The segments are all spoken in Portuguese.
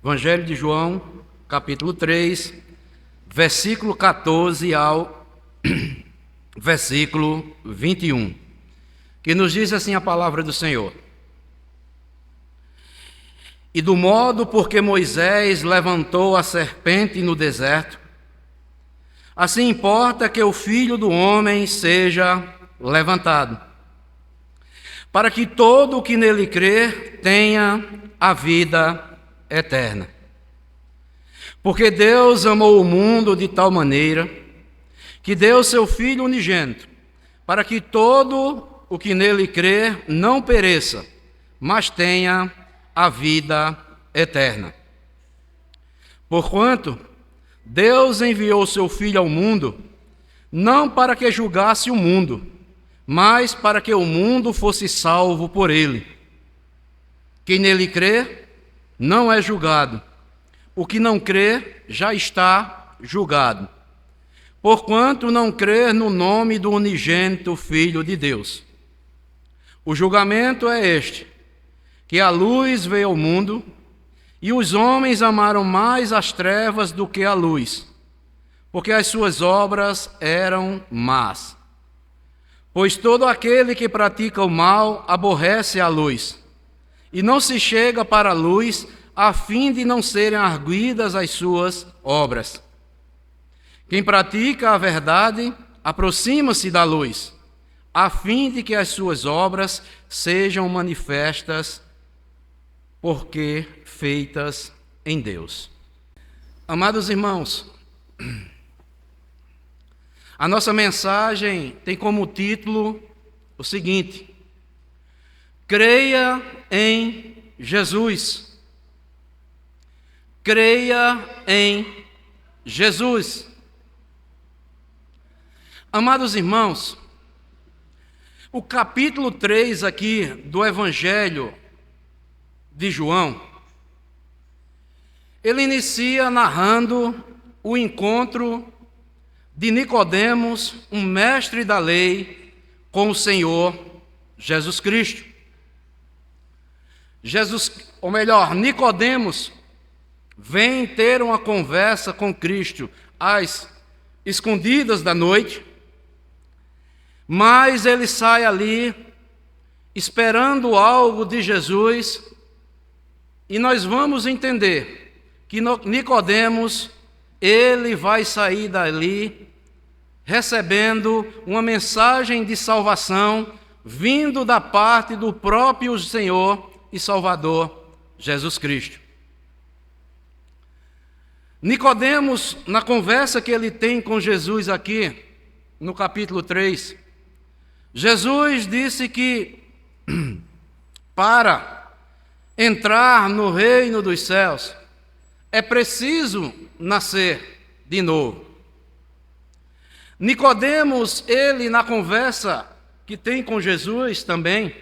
Evangelho de João, capítulo 3, versículo 14 ao versículo 21, que nos diz assim a palavra do Senhor. E do modo porque Moisés levantou a serpente no deserto, assim importa que o Filho do Homem seja levantado, para que todo o que nele crer tenha a vida eterna. Porque Deus amou o mundo de tal maneira que deu seu Filho unigênito, para que todo o que nele crer não pereça, mas tenha a vida eterna. Porquanto Deus enviou seu Filho ao mundo, não para que julgasse o mundo, mas para que o mundo fosse salvo por ele. Quem nele crê não é julgado. O que não crê já está julgado, porquanto não crê no nome do unigênito Filho de Deus. O julgamento é este, que a luz veio ao mundo, e os homens amaram mais as trevas do que a luz, porque as suas obras eram más. Pois todo aquele que pratica o mal aborrece a luz, e não se chega para a luz, a fim de não serem arguidas as suas obras. Quem pratica a verdade aproxima-se da luz, a fim de que as suas obras sejam manifestas, porque feitas em Deus. Amados irmãos, a nossa mensagem tem como título o seguinte: creia em Jesus. Creia em Jesus. Amados irmãos, o capítulo 3 aqui do Evangelho de João, ele inicia narrando o encontro de Nicodemos, um mestre da lei, com o Senhor Jesus Cristo. Nicodemos vem ter uma conversa com Cristo às escondidas da noite, mas ele sai ali esperando algo de Jesus, e nós vamos entender que Nicodemos, ele vai sair dali recebendo uma mensagem de salvação vindo da parte do próprio Senhor e Salvador Jesus Cristo. Nicodemos, na conversa que ele tem com Jesus aqui, no capítulo 3, Jesus disse que para entrar no reino dos céus é preciso nascer de novo. Nicodemos, ele na conversa que tem com Jesus também,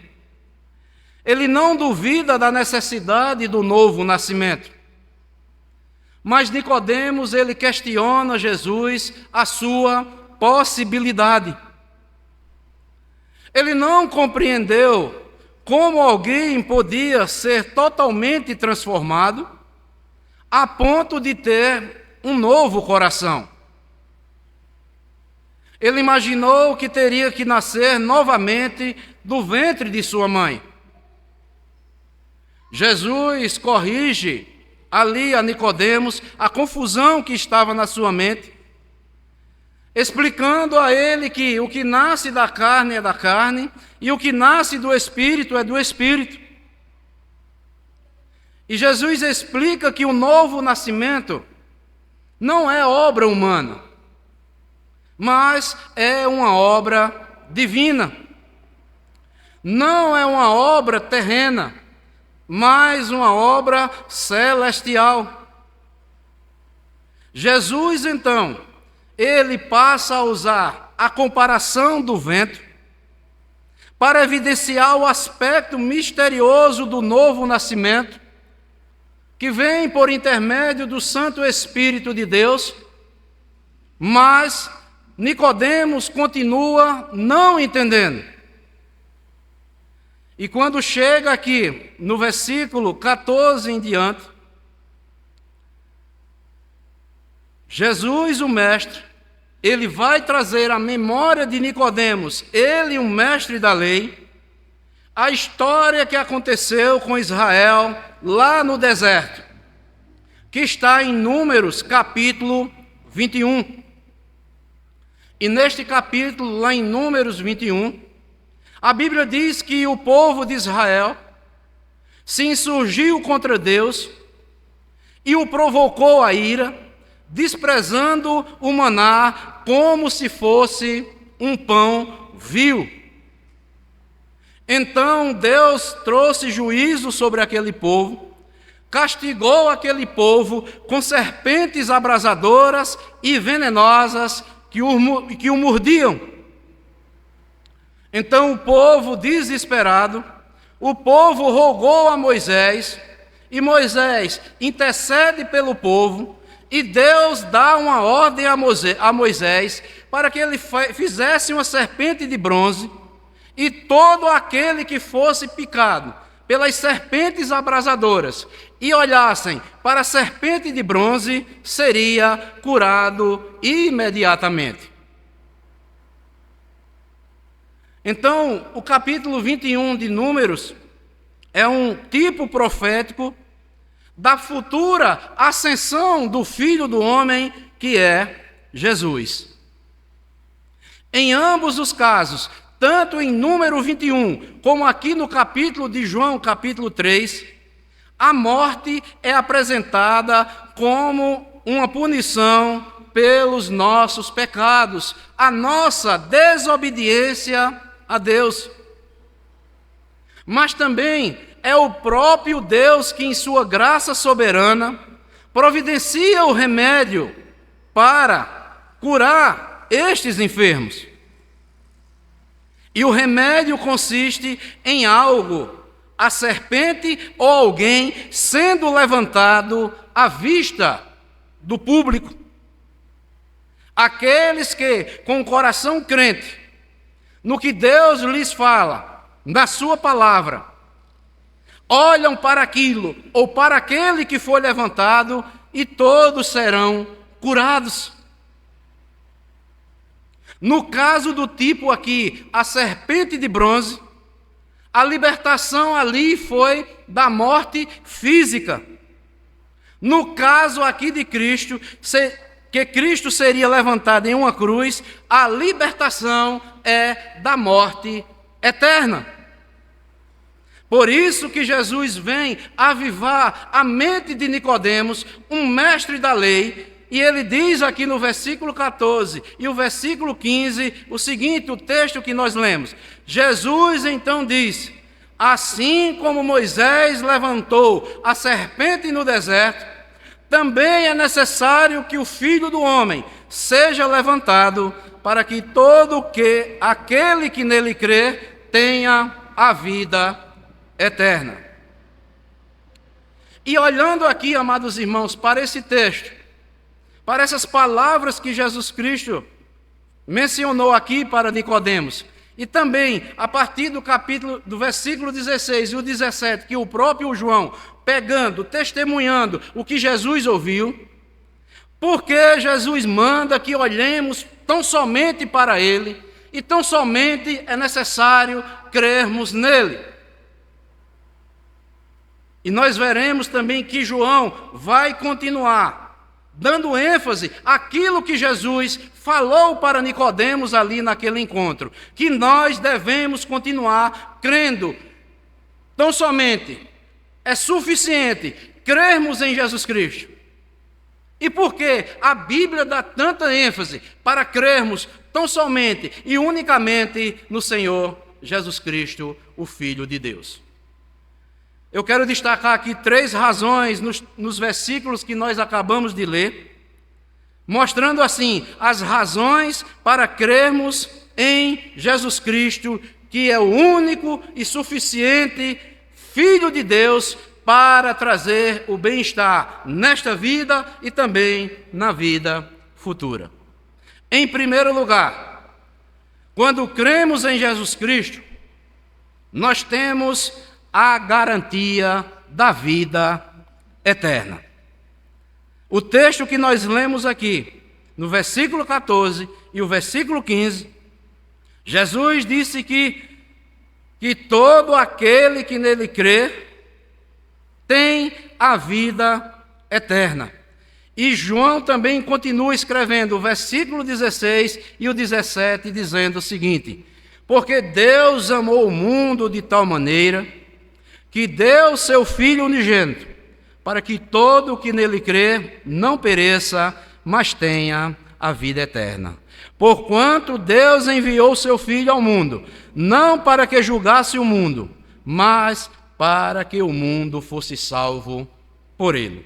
ele não duvida da necessidade do novo nascimento. Mas Nicodemos, ele questiona Jesus a sua possibilidade. Ele não compreendeu como alguém podia ser totalmente transformado a ponto de ter um novo coração. Ele imaginou que teria que nascer novamente do ventre de sua mãe. Jesus corrige ali a Nicodemos a confusão que estava na sua mente, explicando a ele que o que nasce da carne é da carne e o que nasce do Espírito é do Espírito. E Jesus explica que o novo nascimento não é obra humana, mas é uma obra divina. Não é uma obra terrena, mas uma obra celestial. Jesus, então, ele passa a usar a comparação do vento para evidenciar o aspecto misterioso do novo nascimento, que vem por intermédio do Santo Espírito de Deus, mas Nicodemos continua não entendendo. E quando chega aqui no versículo 14 em diante, Jesus, o mestre, ele vai trazer à memória de Nicodemos, ele, o mestre da lei, a história que aconteceu com Israel lá no deserto, que está em Números, capítulo 21. E neste capítulo, lá em Números 21, a Bíblia diz que o povo de Israel se insurgiu contra Deus e o provocou à ira, desprezando o maná como se fosse um pão vil. Então Deus trouxe juízo sobre aquele povo, castigou aquele povo com serpentes abrasadoras e venenosas que o mordiam. Então o povo, desesperado, o povo rogou a Moisés, e Moisés intercede pelo povo, e Deus dá uma ordem a Moisés para que ele fizesse uma serpente de bronze, e todo aquele que fosse picado pelas serpentes abrasadoras e olhassem para a serpente de bronze, seria curado imediatamente. Então, o capítulo 21 de Números é um tipo profético da futura ascensão do Filho do Homem, que é Jesus. Em ambos os casos, tanto em Número 21, como aqui no capítulo de João, capítulo 3, a morte é apresentada como uma punição pelos nossos pecados, a nossa desobediência a Deus. Mas também é o próprio Deus que, em sua graça soberana, providencia o remédio para curar estes enfermos. E o remédio consiste em algo, a serpente ou alguém sendo levantado à vista do público. Aqueles que, com o coração crente, no que Deus lhes fala, na sua palavra, olham para aquilo ou para aquele que foi levantado e todos serão curados. No caso do tipo aqui, a serpente de bronze, a libertação ali foi da morte física. No caso aqui de Cristo, que Cristo seria levantado em uma cruz, a libertação é da morte eterna. Por isso que Jesus vem avivar a mente de Nicodemos, um mestre da lei, e ele diz aqui no versículo 14 e o versículo 15, o seguinte, o texto que nós lemos. Jesus então disse: assim como Moisés levantou a serpente no deserto, também é necessário que o Filho do Homem seja levantado, para que aquele que nele crê tenha a vida eterna. E olhando aqui, amados irmãos, para esse texto, para essas palavras que Jesus Cristo mencionou aqui para Nicodemos, e também a partir do versículo 16 e o 17, que o próprio João, pegando, testemunhando o que Jesus ouviu, porque Jesus manda que olhemos tão somente para Ele, e tão somente é necessário crermos nele. E nós veremos também que João vai continuar dando ênfase àquilo que Jesus falou para Nicodemos ali naquele encontro, que nós devemos continuar crendo. Tão somente é suficiente crermos em Jesus Cristo. E por que a Bíblia dá tanta ênfase para crermos tão somente e unicamente no Senhor Jesus Cristo, o Filho de Deus? Eu quero destacar aqui 3 razões nos versículos que nós acabamos de ler, mostrando assim as razões para crermos em Jesus Cristo, que é o único e suficiente Filho de Deus para trazer o bem-estar nesta vida e também na vida futura. Em primeiro lugar, quando cremos em Jesus Cristo, nós temos a garantia da vida eterna. O texto que nós lemos aqui, no versículo 14 e o versículo 15, Jesus disse que todo aquele que nele crê tem a vida eterna. E João também continua escrevendo o versículo 16 e o 17, dizendo o seguinte: porque Deus amou o mundo de tal maneira que deu seu Filho unigênito, para que todo o que nele crê não pereça, mas tenha a vida eterna. Porquanto Deus enviou seu Filho ao mundo, não para que julgasse o mundo, mas para que o mundo fosse salvo por ele.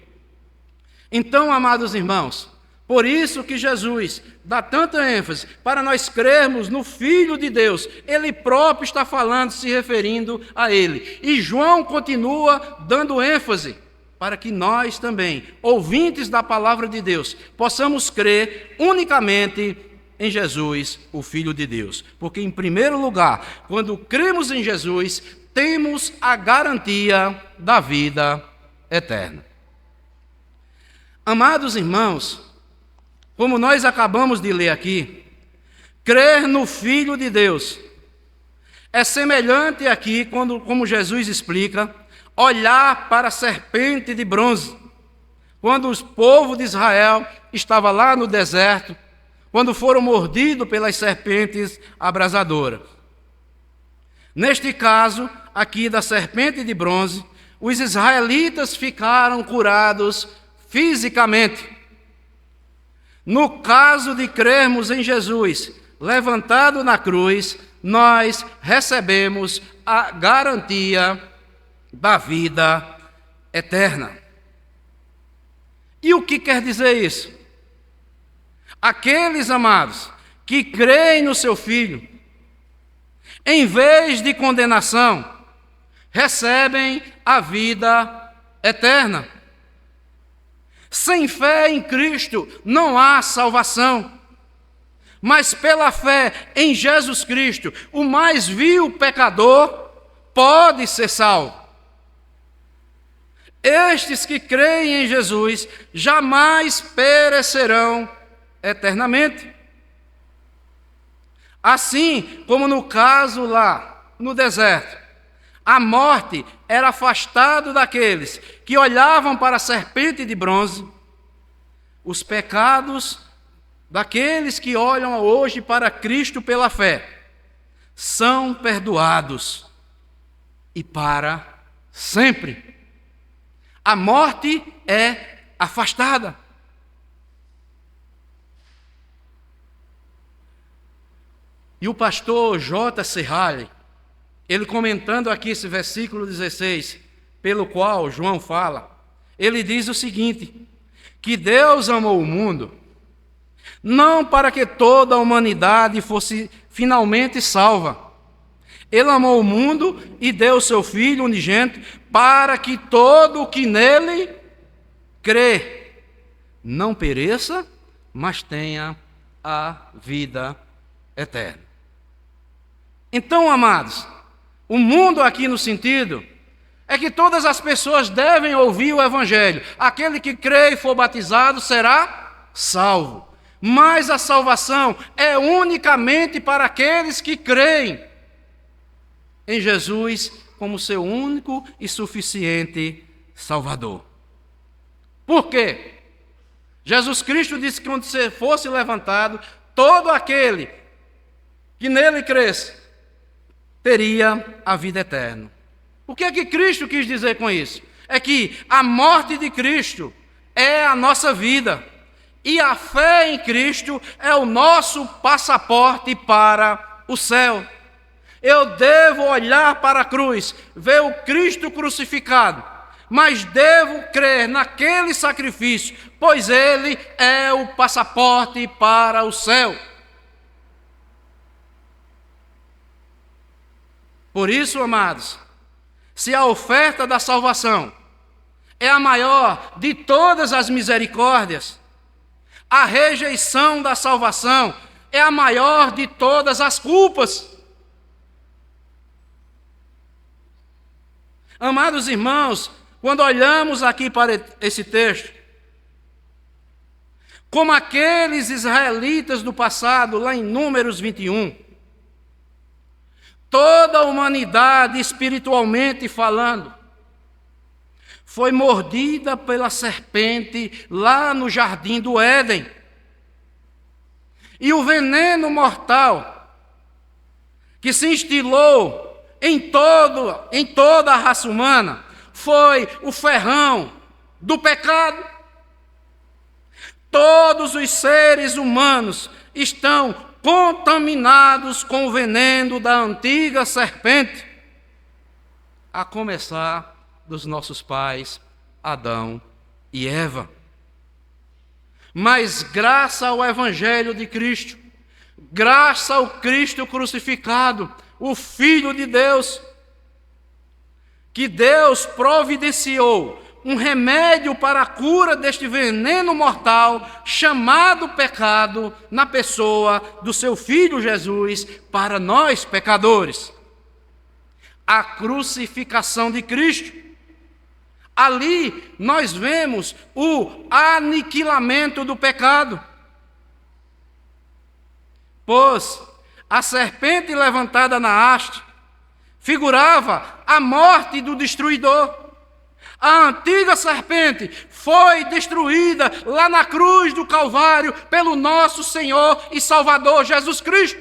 Então, amados irmãos, por isso que Jesus dá tanta ênfase para nós crermos no Filho de Deus. Ele próprio está falando, se referindo a ele. E João continua dando ênfase para que nós também, ouvintes da palavra de Deus, possamos crer unicamente em Jesus, o Filho de Deus. Porque, em primeiro lugar, quando cremos em Jesus, temos a garantia da vida eterna. Amados irmãos, como nós acabamos de ler aqui, crer no Filho de Deus é semelhante aqui, como Jesus explica, olhar para a serpente de bronze. Quando o povo de Israel estava lá no deserto, quando foram mordidos pelas serpentes abrasadoras. Neste caso, aqui da serpente de bronze, os israelitas ficaram curados fisicamente. No caso de crermos em Jesus, levantado na cruz, nós recebemos a garantia da vida eterna. E o que quer dizer isso? Aqueles, amados, que creem no seu Filho, em vez de condenação, recebem a vida eterna. Sem fé em Cristo não há salvação, mas pela fé em Jesus Cristo, o mais vil pecador pode ser salvo. Estes que creem em Jesus jamais perecerão eternamente. Assim como no caso lá no deserto, a morte era afastada daqueles que olhavam para a serpente de bronze. Os pecados daqueles que olham hoje para Cristo pela fé são perdoados e para sempre. A morte é afastada. E o pastor J.C. Halley, ele comentando aqui esse versículo 16, pelo qual João fala, ele diz o seguinte: que Deus amou o mundo, não para que toda a humanidade fosse finalmente salva. Ele amou o mundo e deu seu Filho unigênito para que todo o que nele crê não pereça, mas tenha a vida eterna. Então, amados, o mundo aqui no sentido é que todas as pessoas devem ouvir o Evangelho. Aquele que crê e for batizado será salvo. Mas a salvação é unicamente para aqueles que creem em Jesus como seu único e suficiente Salvador. Por quê? Jesus Cristo disse que quando você fosse levantado, todo aquele que nele cresce teria a vida eterna. O que é que Cristo quis dizer com isso? É que a morte de Cristo é a nossa vida. E a fé em Cristo é o nosso passaporte para o céu. Eu devo olhar para a cruz, ver o Cristo crucificado, mas devo crer naquele sacrifício, pois ele é o passaporte para o céu. Por isso, amados, se a oferta da salvação é a maior de todas as misericórdias, a rejeição da salvação é a maior de todas as culpas. Amados irmãos, quando olhamos aqui para esse texto, como aqueles israelitas do passado, lá em Números 21. Toda a humanidade, espiritualmente falando, foi mordida pela serpente lá no jardim do Éden. E o veneno mortal que se instilou em toda a raça humana foi o ferrão do pecado. Todos os seres humanos estão contaminados com o veneno da antiga serpente, a começar dos nossos pais, Adão e Eva. Mas graças ao Evangelho de Cristo, graças ao Cristo crucificado, o Filho de Deus, que Deus providenciou um remédio para a cura deste veneno mortal, chamado pecado, na pessoa do seu Filho Jesus, para nós pecadores. A crucificação de Cristo. Ali nós vemos o aniquilamento do pecado. Pois a serpente levantada na haste figurava a morte do destruidor. A antiga serpente foi destruída lá na cruz do Calvário pelo nosso Senhor e Salvador Jesus Cristo.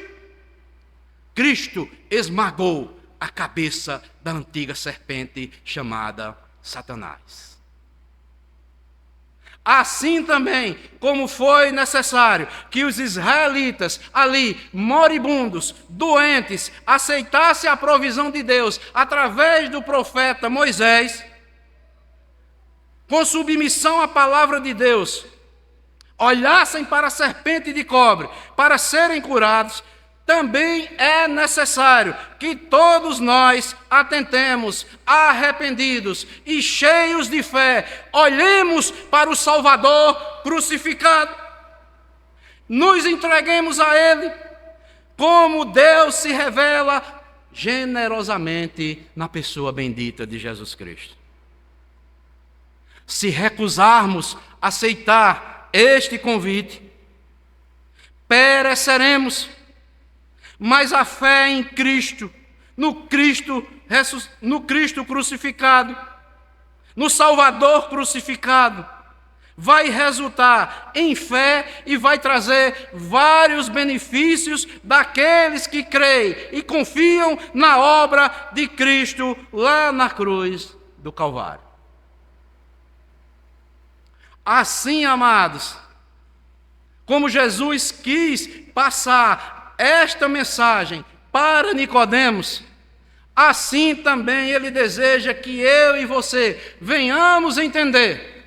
Cristo esmagou a cabeça da antiga serpente chamada Satanás. Assim também, como foi necessário que os israelitas ali, moribundos, doentes, aceitassem a provisão de Deus através do profeta Moisés, com submissão à palavra de Deus, olhassem para a serpente de cobre para serem curados, também é necessário que todos nós atentemos, arrependidos e cheios de fé, olhemos para o Salvador crucificado, nos entreguemos a Ele, como Deus se revela generosamente na pessoa bendita de Jesus Cristo. Se recusarmos aceitar este convite, pereceremos. Mas a fé em Cristo, no Cristo crucificado, no Salvador crucificado, vai resultar em fé e vai trazer vários benefícios daqueles que creem e confiam na obra de Cristo lá na cruz do Calvário. Assim, amados, como Jesus quis passar esta mensagem para Nicodemos, assim também Ele deseja que eu e você venhamos entender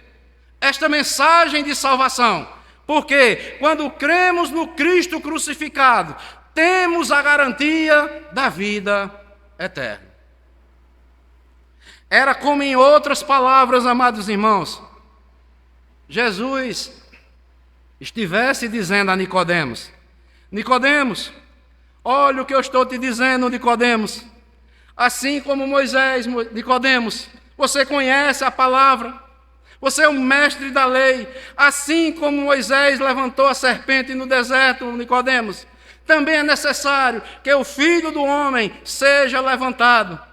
esta mensagem de salvação, porque quando cremos no Cristo crucificado, temos a garantia da vida eterna. Era como em outras palavras, amados irmãos, Jesus estivesse dizendo a Nicodemos: Nicodemos, olha o que eu estou te dizendo, Nicodemos. Assim como Moisés, Nicodemos, você conhece a palavra, você é um mestre da lei. Assim como Moisés levantou a serpente no deserto, Nicodemos, também é necessário que o Filho do Homem seja levantado.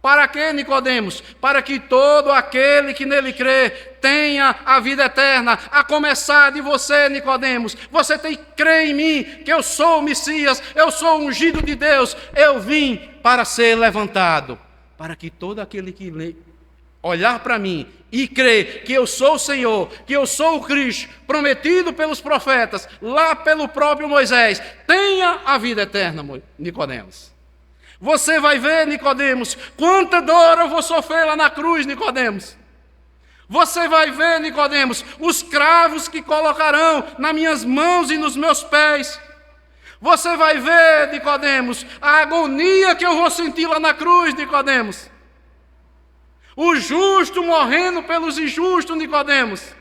Para quê, Nicodemos? Para que todo aquele que nele crê tenha a vida eterna, a começar de você, Nicodemos. Você tem que crer em mim, que eu sou o Messias, eu sou o ungido de Deus, eu vim para ser levantado, para que todo aquele que olhar para mim e crer que eu sou o Senhor, que eu sou o Cristo, prometido pelos profetas, lá pelo próprio Moisés, tenha a vida eterna, Nicodemos. Você vai ver, Nicodemos, quanta dor eu vou sofrer lá na cruz, Nicodemos. Você vai ver, Nicodemos, os cravos que colocarão nas minhas mãos e nos meus pés. Você vai ver, Nicodemos, a agonia que eu vou sentir lá na cruz, Nicodemos. O justo morrendo pelos injustos, Nicodemos.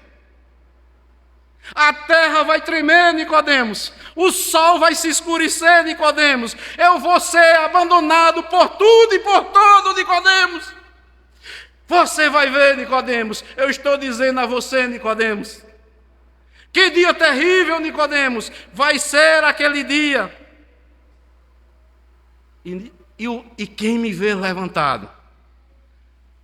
A terra vai tremer, Nicodemos. O sol vai se escurecer, Nicodemos. Eu vou ser abandonado por tudo e por todo, Nicodemos. Você vai ver, Nicodemos. Eu estou dizendo a você, Nicodemos, Que dia terrível, Nicodemos, vai ser aquele dia. E quem me vê levantado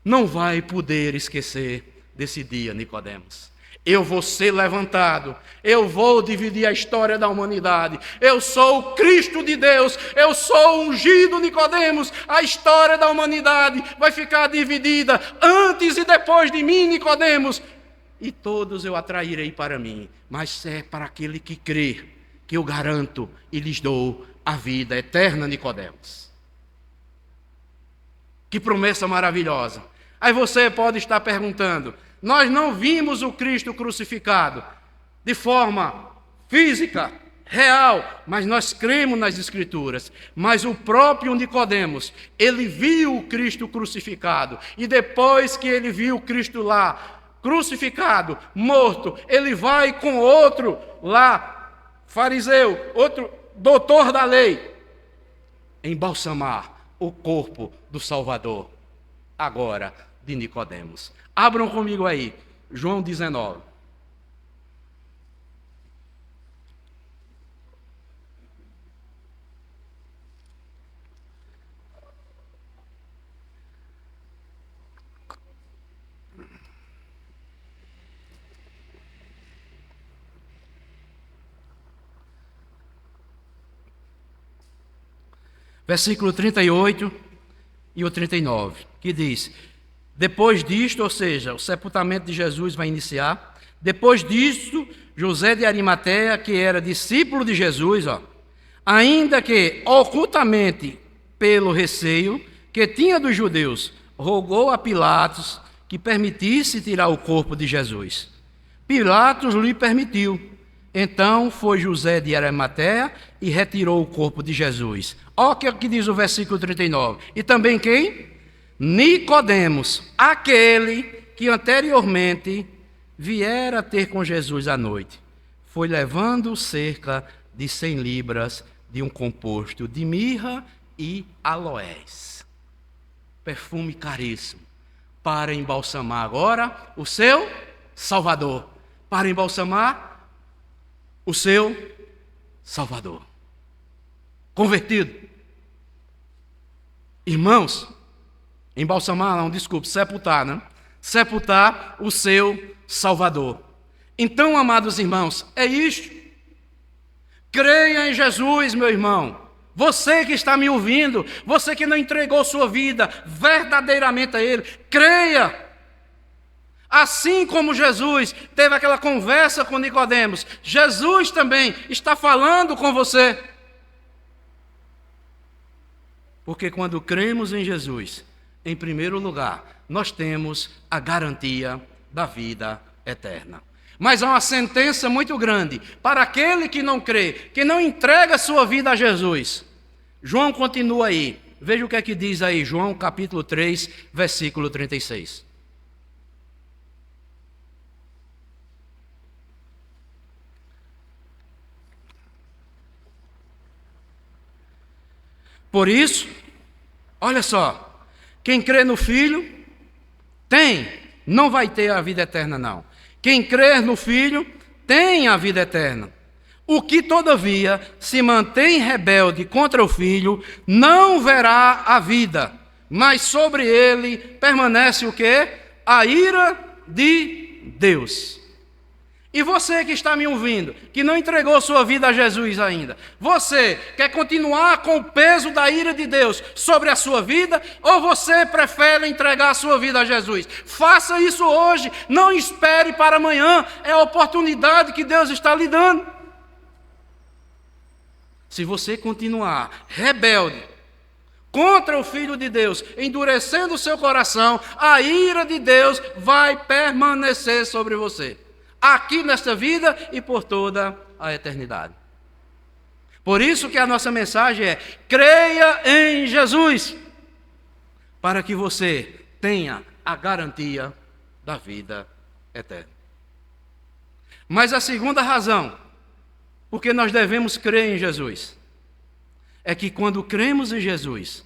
não vai poder esquecer desse dia, Nicodemos. Eu vou ser levantado, eu vou dividir a história da humanidade. Eu sou o Cristo de Deus, eu sou o ungido, Nicodemos. A história da humanidade vai ficar dividida antes e depois de mim, Nicodemos. E todos eu atrairei para mim, mas é para aquele que crê, que eu garanto e lhes dou a vida eterna, Nicodemos. Que promessa maravilhosa. Aí você pode estar perguntando, nós não vimos o Cristo crucificado de forma física, real, mas nós cremos nas Escrituras. Mas o próprio Nicodemos, ele viu o Cristo crucificado, e depois que ele viu o Cristo lá, crucificado, morto, ele vai com outro lá, fariseu, outro doutor da lei, embalsamar o corpo do Salvador, agora de Nicodemos. Abram comigo aí, João 19. Versículo 38 e o 39, que diz: depois disto, ou seja, o sepultamento de Jesus vai iniciar. Depois disto, José de Arimateia, que era discípulo de Jesus, ainda que ocultamente pelo receio que tinha dos judeus, rogou a Pilatos que permitisse tirar o corpo de Jesus. Pilatos lhe permitiu. Então foi José de Arimateia e retirou o corpo de Jesus. Olha o que diz o versículo 39. E também quem? Nicodemos, aquele que anteriormente viera ter com Jesus à noite, foi levando cerca de 100 libras de um composto de mirra e aloés, perfume caríssimo, para embalsamar agora o seu Salvador, para embalsamar o seu Salvador. Convertido. Irmãos, embalsamar, não, desculpe, sepultar, né? Sepultar o seu Salvador. Então, amados irmãos, é isto. Creia em Jesus, meu irmão. Você que está me ouvindo, você que não entregou sua vida verdadeiramente a Ele, creia. Assim como Jesus teve aquela conversa com Nicodemos, Jesus também está falando com você. Porque quando cremos em Jesus, em primeiro lugar, nós temos a garantia da vida eterna. Mas há uma sentença muito grande para aquele que não crê, que não entrega sua vida a Jesus. João continua aí. Veja o que é que diz aí, João capítulo 3, versículo 36. Por isso, olha só, quem crê no Filho tem, não vai ter a vida eterna não. Quem crer no Filho tem a vida eterna. O que todavia se mantém rebelde contra o Filho não verá a vida, mas sobre ele permanece o quê? A ira de Deus. E você que está me ouvindo, que não entregou sua vida a Jesus ainda, você quer continuar com o peso da ira de Deus sobre a sua vida, ou você prefere entregar a sua vida a Jesus? Faça isso hoje, não espere para amanhã, é a oportunidade que Deus está lhe dando. Se você continuar rebelde contra o Filho de Deus, endurecendo o seu coração, a ira de Deus vai permanecer sobre você, aqui nesta vida e por toda a eternidade. Por isso que a nossa mensagem é: creia em Jesus, para que você tenha a garantia da vida eterna. Mas a segunda razão porque nós devemos crer em Jesus é que quando cremos em Jesus,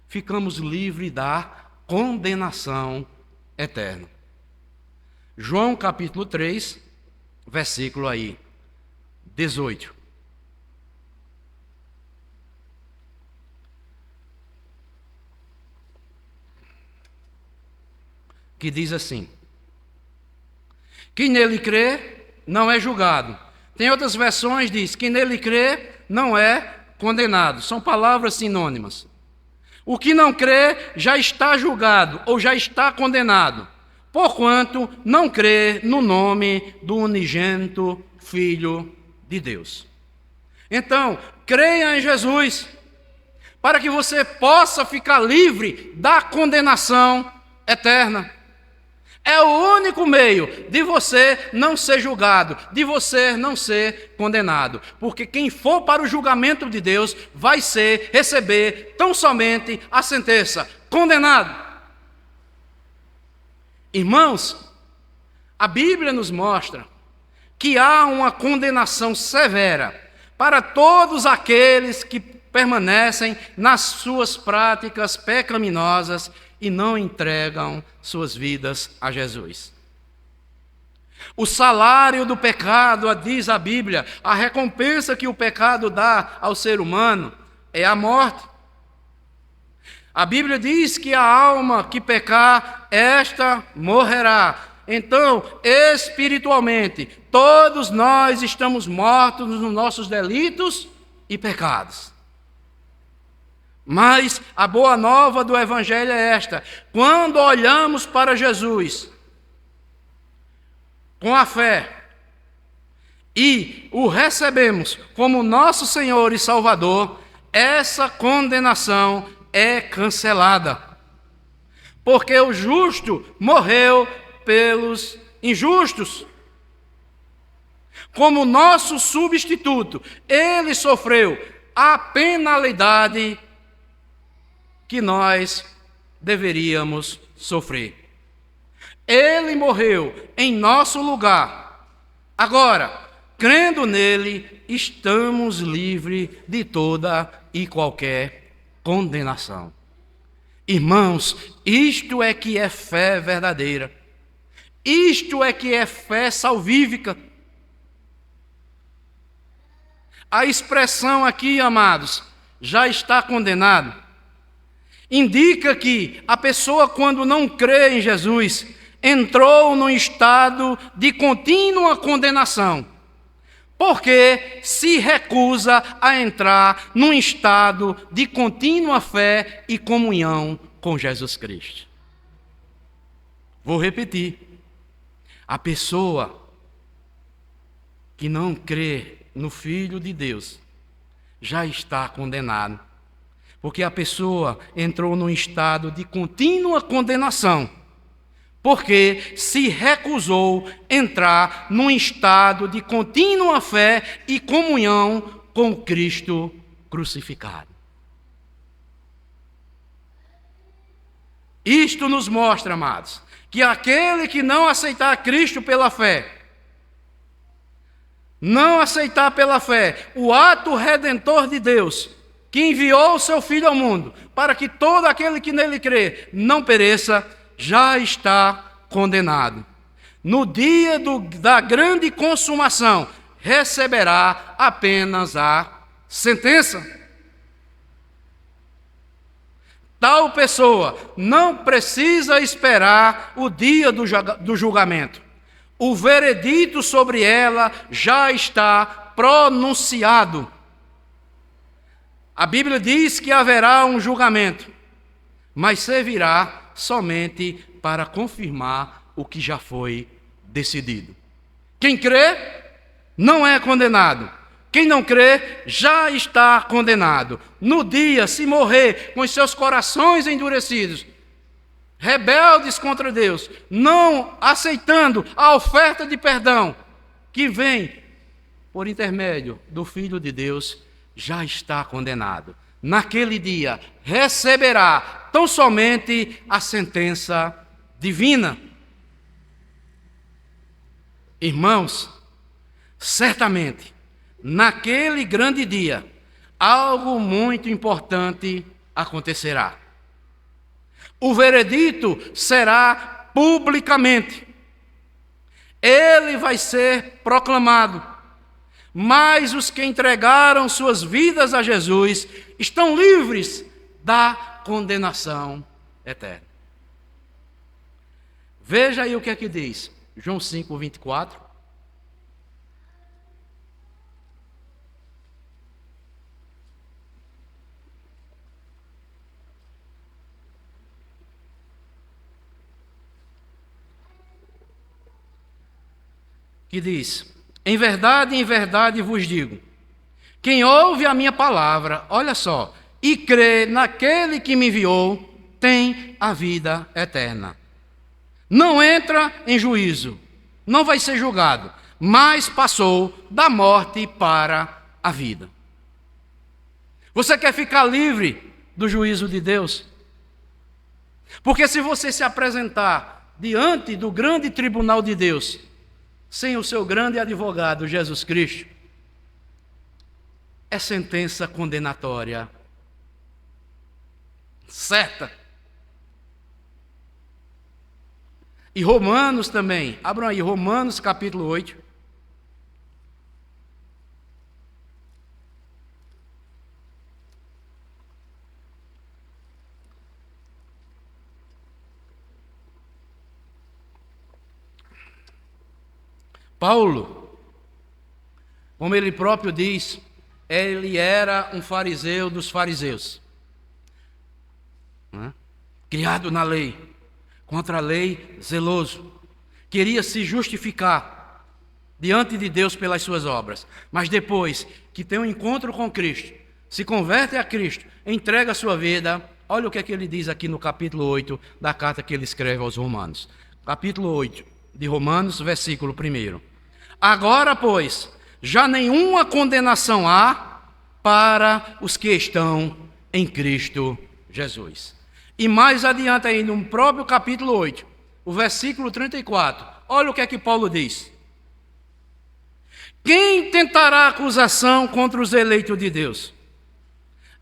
ficamos livres da condenação eterna. João capítulo 3, versículo aí, 18. Que diz assim: quem nele crê não é julgado. Tem outras versões que diz: quem nele crê não é condenado. São palavras sinônimas. O que não crê já está julgado ou já está condenado, porquanto não crê no nome do unigênito Filho de Deus. Então, creia em Jesus, para que você possa ficar livre da condenação eterna. É o único meio de você não ser julgado, de você não ser condenado. Porque quem for para o julgamento de Deus vai receber tão somente a sentença: condenado. Irmãos, a Bíblia nos mostra que há uma condenação severa para todos aqueles que permanecem nas suas práticas pecaminosas e não entregam suas vidas a Jesus. O salário do pecado, diz a Bíblia, a recompensa que o pecado dá ao ser humano é a morte. A Bíblia diz que a alma que pecar, esta morrerá. Então, espiritualmente, todos nós estamos mortos nos nossos delitos e pecados. Mas a boa nova do Evangelho é esta: quando olhamos para Jesus com a fé e o recebemos como nosso Senhor e Salvador, essa condenação é cancelada. Porque o justo morreu pelos injustos. Como nosso substituto, ele sofreu a penalidade que nós deveríamos sofrer. Ele morreu em nosso lugar. Agora, crendo nele, estamos livres de toda e qualquer condenação. Irmãos, isto é que é fé verdadeira. Isto é que é fé salvífica. A expressão aqui, amados, já está condenado, indica que a pessoa, quando não crê em Jesus, entrou num estado de contínua condenação, porque se recusa a entrar num estado de contínua fé e comunhão com Jesus Cristo. Vou repetir: a pessoa que não crê no Filho de Deus já está condenada, porque a pessoa entrou num estado de contínua condenação, porque se recusou entrar num estado de contínua fé e comunhão com Cristo crucificado. Isto nos mostra, amados, que aquele que não aceitar Cristo pela fé, não aceitar pela fé o ato redentor de Deus, que enviou o seu Filho ao mundo, para que todo aquele que nele crê não pereça, já está condenado. No dia da grande consumação, receberá apenas a sentença. Tal pessoa não precisa esperar o dia do julgamento. O veredito sobre ela já está pronunciado. A Bíblia diz que haverá um julgamento, mas servirá somente para confirmar o que já foi decidido. Quem crê não é condenado. Quem não crê já está condenado. No dia, se morrer com os seus corações endurecidos, rebeldes contra Deus, não aceitando a oferta de perdão que vem por intermédio do Filho de Deus, já está condenado. Naquele dia, receberá tão somente a sentença divina. Irmãos, certamente, naquele grande dia, algo muito importante acontecerá. O veredito será publicamente. ele vai ser proclamado. Mas os que entregaram suas vidas a Jesus estão livres da condenação eterna. Veja aí o que é que diz João 5, 24. Que diz: em verdade vos digo, quem ouve a minha palavra, olha só, e crê naquele que me enviou, tem a vida eterna. Não entra em juízo, não vai ser julgado, mas passou da morte para a vida. Você quer ficar livre do juízo de Deus? Porque se você se apresentar diante do grande tribunal de Deus, sem o seu grande advogado, Jesus Cristo, é sentença condenatória certa. E Romanos também, abram aí, Romanos capítulo 8. Paulo, como ele próprio diz, ele era um fariseu dos fariseus, né? Criado na lei, contra a lei, zeloso, queria se justificar diante de Deus pelas suas obras, mas depois que tem um encontro com Cristo, se converte a Cristo, entrega a sua vida. Olha o que é que ele diz aqui no capítulo 8 da carta que ele escreve aos Romanos. Capítulo 8 de Romanos, versículo 1. Agora, pois, já nenhuma condenação há para os que estão em Cristo Jesus. E mais adiante aí, no próprio capítulo 8, o versículo 34, olha o que é que Paulo diz. Quem tentará acusação contra os eleitos de Deus?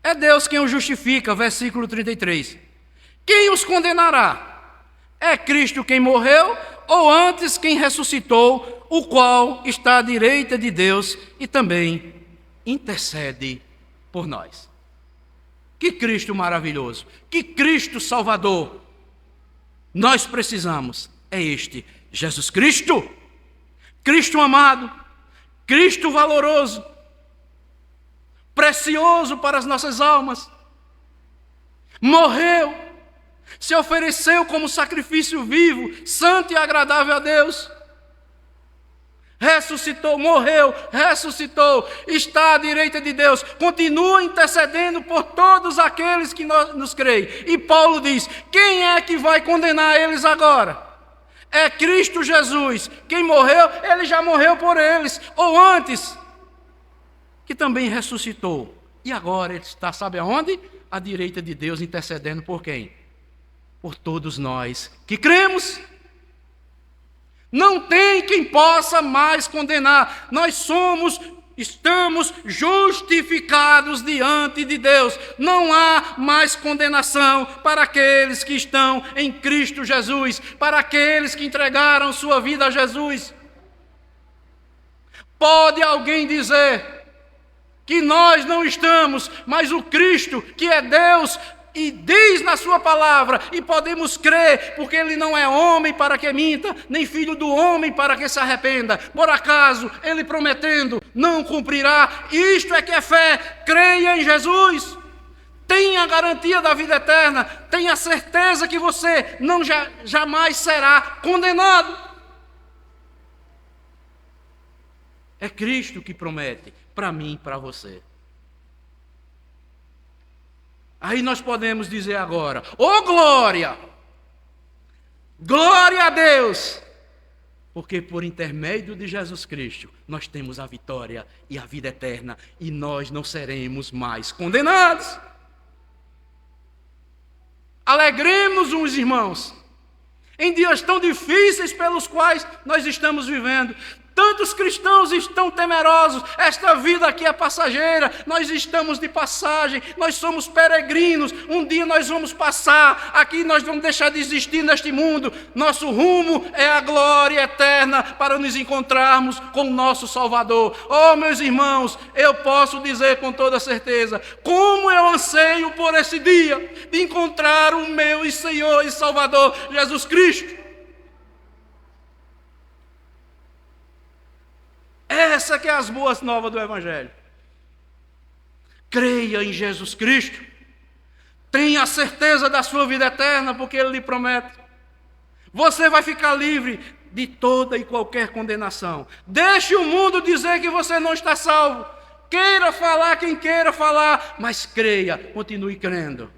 É Deus quem os justifica, versículo 33. Quem os condenará? É Cristo quem morreu, ou antes quem ressuscitou, o qual está à direita de Deus e também intercede por nós. Que Cristo maravilhoso, que Cristo Salvador nós precisamos. É este Jesus Cristo, Cristo amado, Cristo valoroso, precioso para as nossas almas. Morreu, se ofereceu como sacrifício vivo, santo e agradável a Deus. Ressuscitou, morreu, ressuscitou, está à direita de Deus, continua intercedendo por todos aqueles que nos creem. E Paulo diz: quem é que vai condenar eles agora? É Cristo Jesus. Quem morreu, ele já morreu por eles, ou antes, que também ressuscitou. E agora ele está, sabe aonde? À direita de Deus, intercedendo por quem? Por todos nós que cremos. Não tem quem possa mais condenar. Nós estamos justificados diante de Deus. Não há mais condenação para aqueles que estão em Cristo Jesus, para aqueles que entregaram sua vida a Jesus. Pode alguém dizer que nós não estamos, mas o Cristo, que é Deus, e diz na sua palavra, e podemos crer, porque ele não é homem para que minta, nem filho do homem para que se arrependa. Por acaso, ele prometendo, não cumprirá. Isto é que é fé. Creia em Jesus. Tenha a garantia da vida eterna. Tenha a certeza que você jamais será condenado. É Cristo que promete para mim e para você. Aí nós podemos dizer agora: ô glória! Glória a Deus! Porque por intermédio de Jesus Cristo, nós temos a vitória e a vida eterna, e nós não seremos mais condenados. Alegremos uns irmãos, em dias tão difíceis pelos quais nós estamos vivendo. Tantos cristãos estão temerosos. Esta vida aqui é passageira. Nós estamos de passagem. Nós somos peregrinos. Um dia nós vamos passar. Aqui nós vamos deixar de existir neste mundo. Nosso rumo é a glória eterna para nos encontrarmos com o nosso Salvador. Oh, meus irmãos, eu posso dizer com toda certeza, como eu anseio por esse dia de encontrar o meu Senhor e Salvador Jesus Cristo. Essa que é as boas novas do Evangelho. Creia em Jesus Cristo. Tenha a certeza da sua vida eterna, porque Ele lhe promete. Você vai ficar livre de toda e qualquer condenação. Deixe o mundo dizer que você não está salvo. Queira falar quem queira falar, mas creia, continue crendo.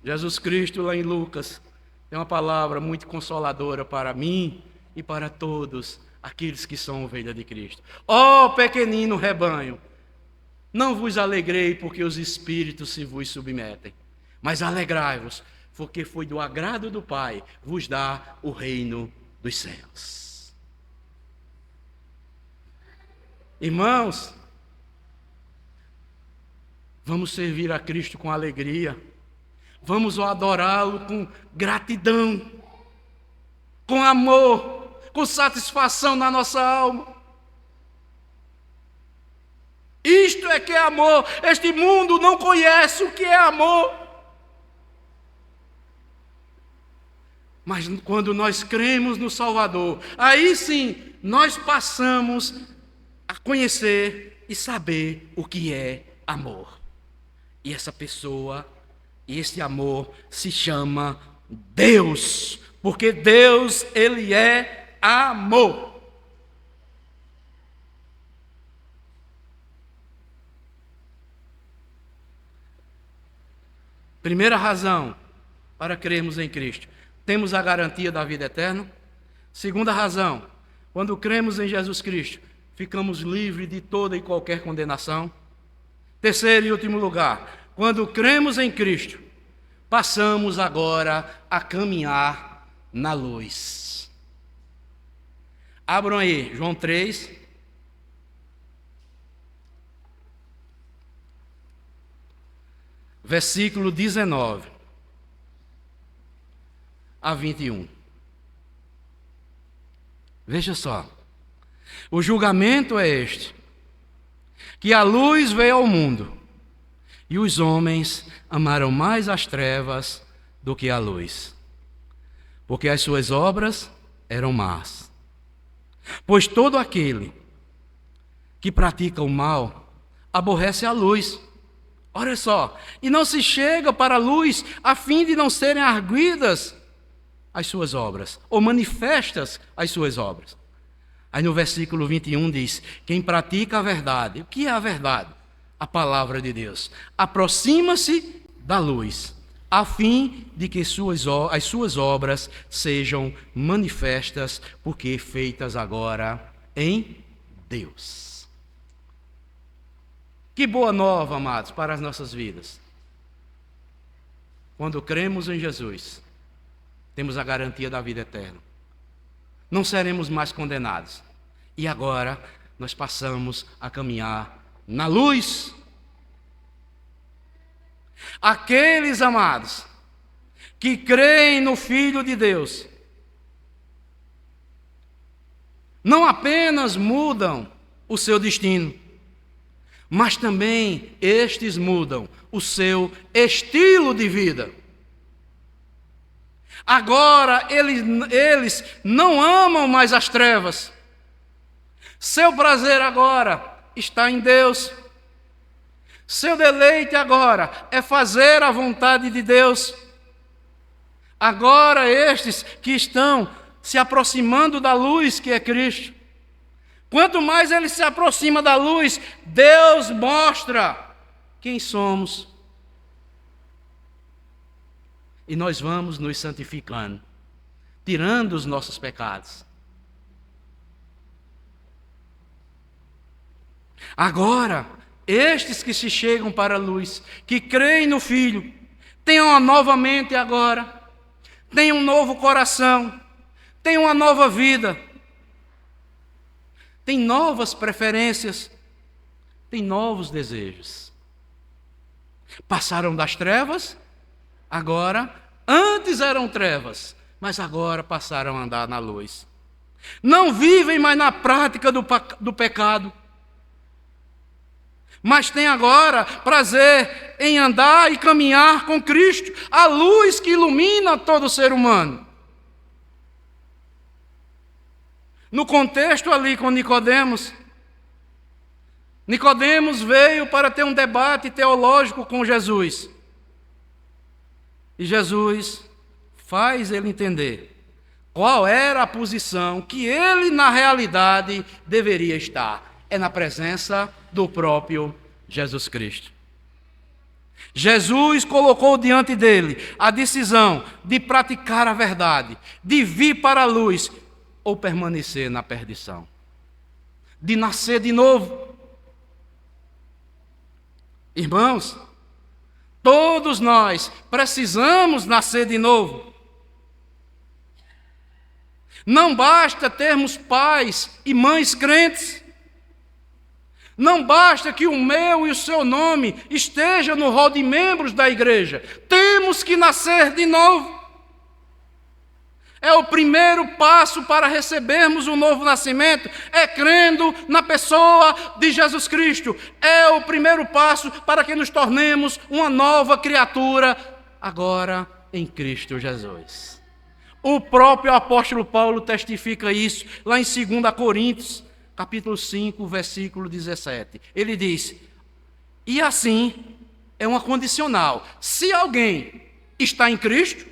Jesus Cristo, lá em Lucas, tem uma palavra muito consoladora para mim e para todos aqueles que são ovelha de Cristo. Ó pequenino rebanho, não vos alegrei porque os espíritos se vos submetem, mas alegrai-vos, porque foi do agrado do Pai vos dar o reino dos céus. Irmãos, vamos servir a Cristo com alegria, vamos adorá-lo com gratidão, com amor, com satisfação na nossa alma. Isto é que é amor. Este mundo não conhece o que é amor. Mas quando nós cremos no Salvador, aí sim nós passamos a conhecer e saber o que é amor. E essa pessoa, e esse amor se chama Deus, porque Deus, Ele é amor. Primeira razão para crermos em Cristo: temos a garantia da vida eterna. Segunda razão: quando cremos em Jesus Cristo, ficamos livres de toda e qualquer condenação. Terceiro e último lugar: quando cremos em Cristo, passamos agora a caminhar na luz. Abram aí, João 3. Versículo 19 a 21. Veja só. O julgamento é este: que a luz veio ao mundo, e os homens amaram mais as trevas do que a luz, porque as suas obras eram más. Pois todo aquele que pratica o mal aborrece a luz. Olha só, e não se chega para a luz a fim de não serem arguidas as suas obras, ou manifestas as suas obras. Aí no versículo 21 diz: quem pratica a verdade. O que é a verdade? A palavra de Deus. Aproxima-se da luz, a fim de que as suas obras sejam manifestas, porque feitas agora em Deus. Que boa nova, amados, para as nossas vidas. Quando cremos em Jesus, temos a garantia da vida eterna. Não seremos mais condenados. E agora nós passamos a caminhar na luz. Aqueles, amados, que creem no Filho de Deus, não apenas mudam o seu destino, mas também estes mudam o seu estilo de vida. Agora eles não amam mais as trevas. Seu prazer agora está em Deus. Seu deleite agora é fazer a vontade de Deus. Agora estes que estão se aproximando da luz que é Cristo, quanto mais eles se aproximam da luz, Deus mostra quem somos. E nós vamos nos santificando, tirando os nossos pecados. Agora, estes que se chegam para a luz, que creem no Filho, têm uma nova mente agora, têm um novo coração, tem uma nova vida, tem novas preferências, tem novos desejos. Passaram das trevas, agora, antes eram trevas, mas agora passaram a andar na luz. Não vivem mais na prática do pecado, mas têm agora prazer em andar e caminhar com Cristo, a luz que ilumina todo ser humano. No contexto ali com Nicodemos veio para ter um debate teológico com Jesus. E Jesus faz ele entender qual era a posição que ele, na realidade, deveria estar. É na presença do próprio Jesus Cristo. Jesus colocou diante dele a decisão de praticar a verdade, de vir para a luz ou permanecer na perdição, de nascer de novo. Irmãos, todos nós precisamos nascer de novo. Não basta termos pais e mães crentes. Não basta que o meu e o seu nome esteja no rol de membros da igreja. Temos que nascer de novo. É o primeiro passo para recebermos um novo nascimento, é crendo na pessoa de Jesus Cristo. É o primeiro passo para que nos tornemos uma nova criatura, agora em Cristo Jesus. O próprio apóstolo Paulo testifica isso, lá em 2 Coríntios, capítulo 5, versículo 17. Ele diz, e assim é uma condicional. Se alguém está em Cristo,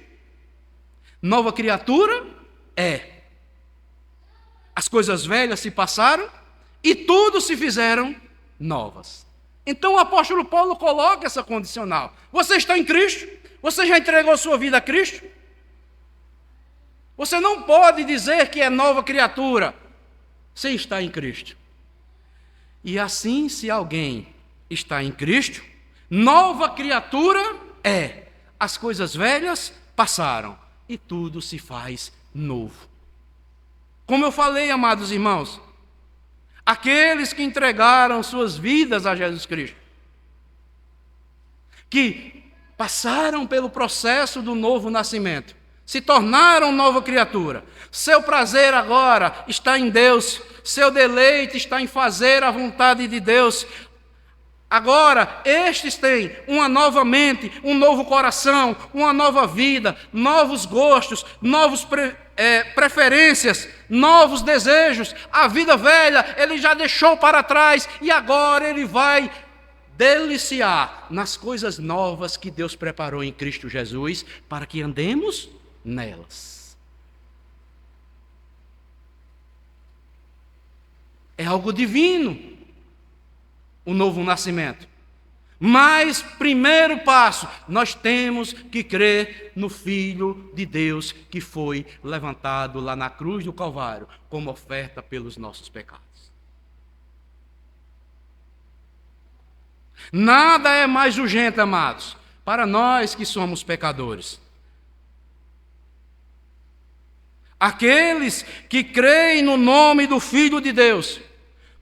nova criatura é. As coisas velhas se passaram e tudo se fizeram novas. Então o apóstolo Paulo coloca essa condicional. Você está em Cristo? Você já entregou sua vida a Cristo? Você não pode dizer que é nova criatura sem estar em Cristo. E assim, se alguém está em Cristo, nova criatura é. As coisas velhas passaram e tudo se faz novo. Como eu falei, amados irmãos, aqueles que entregaram suas vidas a Jesus Cristo, que passaram pelo processo do novo nascimento, se tornaram nova criatura, seu prazer agora está em Deus, seu deleite está em fazer a vontade de Deus. Agora, estes têm uma nova mente, um novo coração, uma nova vida, novos gostos, novas preferências, novos desejos. A vida velha ele já deixou para trás e agora ele vai deliciar nas coisas novas que Deus preparou em Cristo Jesus para que andemos nelas. É algo divino o novo nascimento. Mas, primeiro passo, nós temos que crer no Filho de Deus que foi levantado lá na cruz do Calvário como oferta pelos nossos pecados. Nada é mais urgente, amados, para nós que somos pecadores. Aqueles que creem no nome do Filho de Deus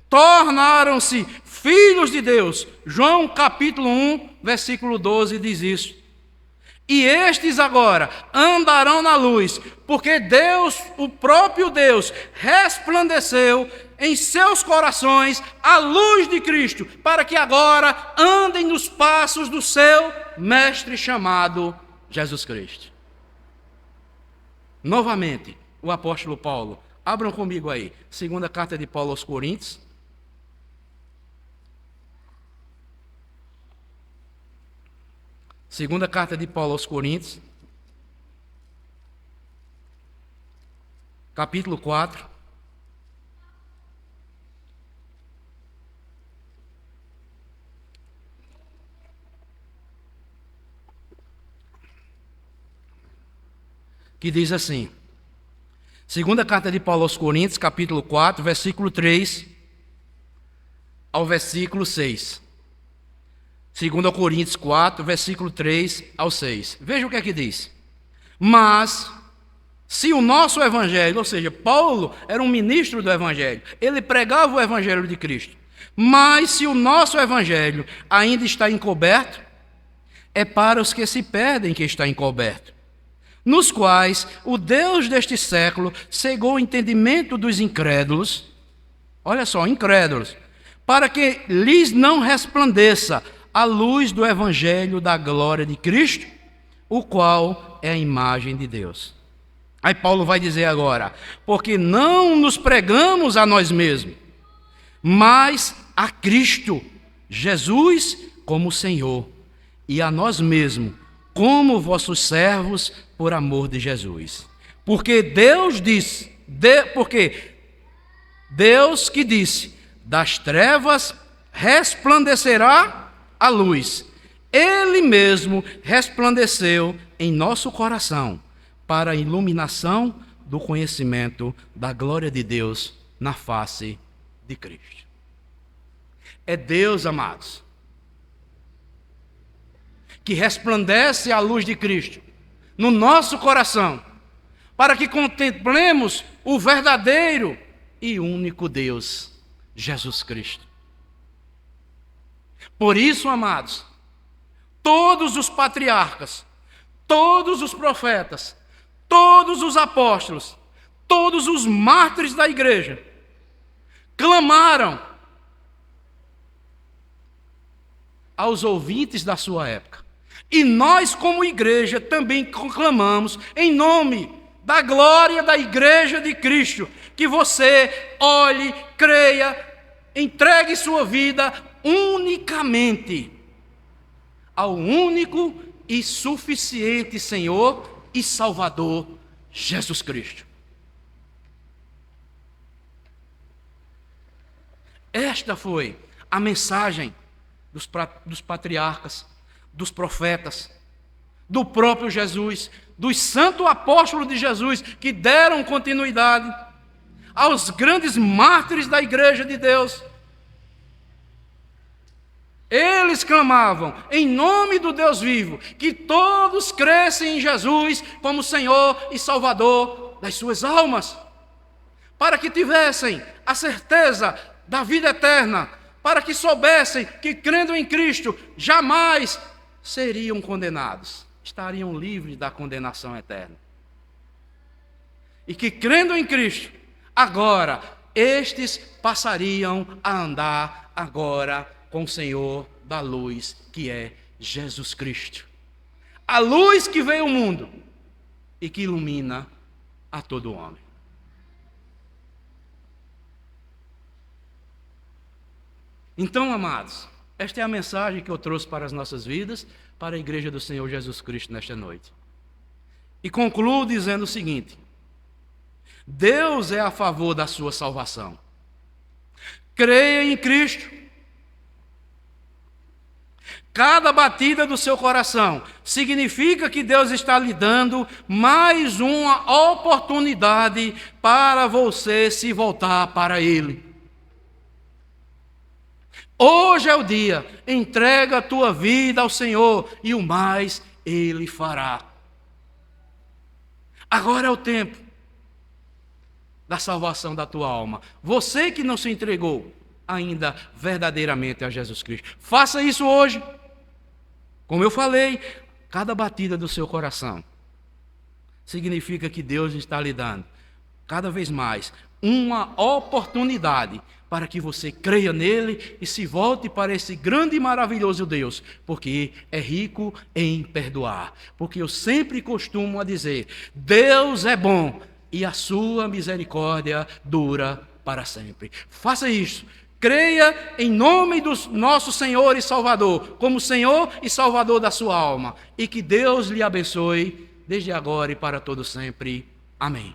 tornaram-se filhos de Deus. João capítulo 1, versículo 12 diz isso. E estes agora andarão na luz, porque Deus, o próprio Deus, resplandeceu em seus corações a luz de Cristo, para que agora andem nos passos do seu Mestre chamado Jesus Cristo. Novamente, o apóstolo Paulo, abram comigo aí, segunda carta de Paulo aos Coríntios, segunda carta de Paulo aos Coríntios, capítulo 4. Que diz assim, segunda carta de Paulo aos Coríntios, capítulo 4, versículo 3 ao versículo 6. 2 Coríntios 4, versículo 3 ao 6. Veja o que é que diz. Mas Se o nosso evangelho, ou seja, Paulo era um ministro do evangelho, ele pregava o evangelho de Cristo, mas se o nosso evangelho ainda está encoberto, é para os que se perdem que está encoberto, nos quais o Deus deste século cegou o entendimento dos incrédulos, olha só, incrédulos, para que lhes não resplandeça a luz do evangelho da glória de Cristo, o qual é a imagem de Deus. Aí Paulo vai dizer agora, porque não nos pregamos a nós mesmos, mas a Cristo, Jesus como Senhor, e a nós mesmos como vossos servos por amor de Jesus. Porque Deus disse, porque Deus que disse, das trevas resplandecerá a luz. Ele mesmo resplandeceu em nosso coração para a iluminação do conhecimento da glória de Deus na face de Cristo. É Deus, amados, que resplandece a luz de Cristo no nosso coração, para que contemplemos o verdadeiro e único Deus, Jesus Cristo. Por isso, amados, todos os patriarcas, todos os profetas, todos os apóstolos, todos os mártires da igreja, clamaram aos ouvintes da sua época. E nós, como igreja, também clamamos em nome da glória da igreja de Cristo, que você olhe, creia, entregue sua vida unicamente ao único e suficiente Senhor e Salvador, Jesus Cristo. Esta foi a mensagem dos patriarcas, dos profetas, do próprio Jesus, dos santos apóstolos de Jesus, que deram continuidade aos grandes mártires da igreja de Deus. Eles clamavam em nome do Deus vivo, que todos crescem em Jesus como Senhor e Salvador das suas almas, para que tivessem a certeza da vida eterna, para que soubessem que, crendo em Cristo, jamais seriam condenados, estariam livres da condenação eterna. E que, crendo em Cristo, agora, estes passariam a andar agora com o Senhor da luz, que é Jesus Cristo. A luz que veio ao mundo e que ilumina a todo homem. Então, amados, esta é a mensagem que eu trouxe para as nossas vidas, para a igreja do Senhor Jesus Cristo nesta noite. E concluo dizendo o seguinte: Deus é a favor da sua salvação. Creia em Cristo. Cada batida do seu coração significa que Deus está lhe dando mais uma oportunidade para você se voltar para Ele. Hoje é o dia, entrega a tua vida ao Senhor e o mais Ele fará. Agora é o tempo da salvação da tua alma. Você que não se entregou ainda verdadeiramente a Jesus Cristo, faça isso hoje. Como eu falei, cada batida do seu coração significa que Deus está lhe dando cada vez mais uma oportunidade para que você creia nele e se volte para esse grande e maravilhoso Deus, porque é rico em perdoar. Porque eu sempre costumo dizer, Deus é bom e a sua misericórdia dura para sempre. Faça isso. Creia em nome do nosso Senhor e Salvador, como Senhor e Salvador da sua alma. E que Deus lhe abençoe desde agora e para todo sempre. Amém.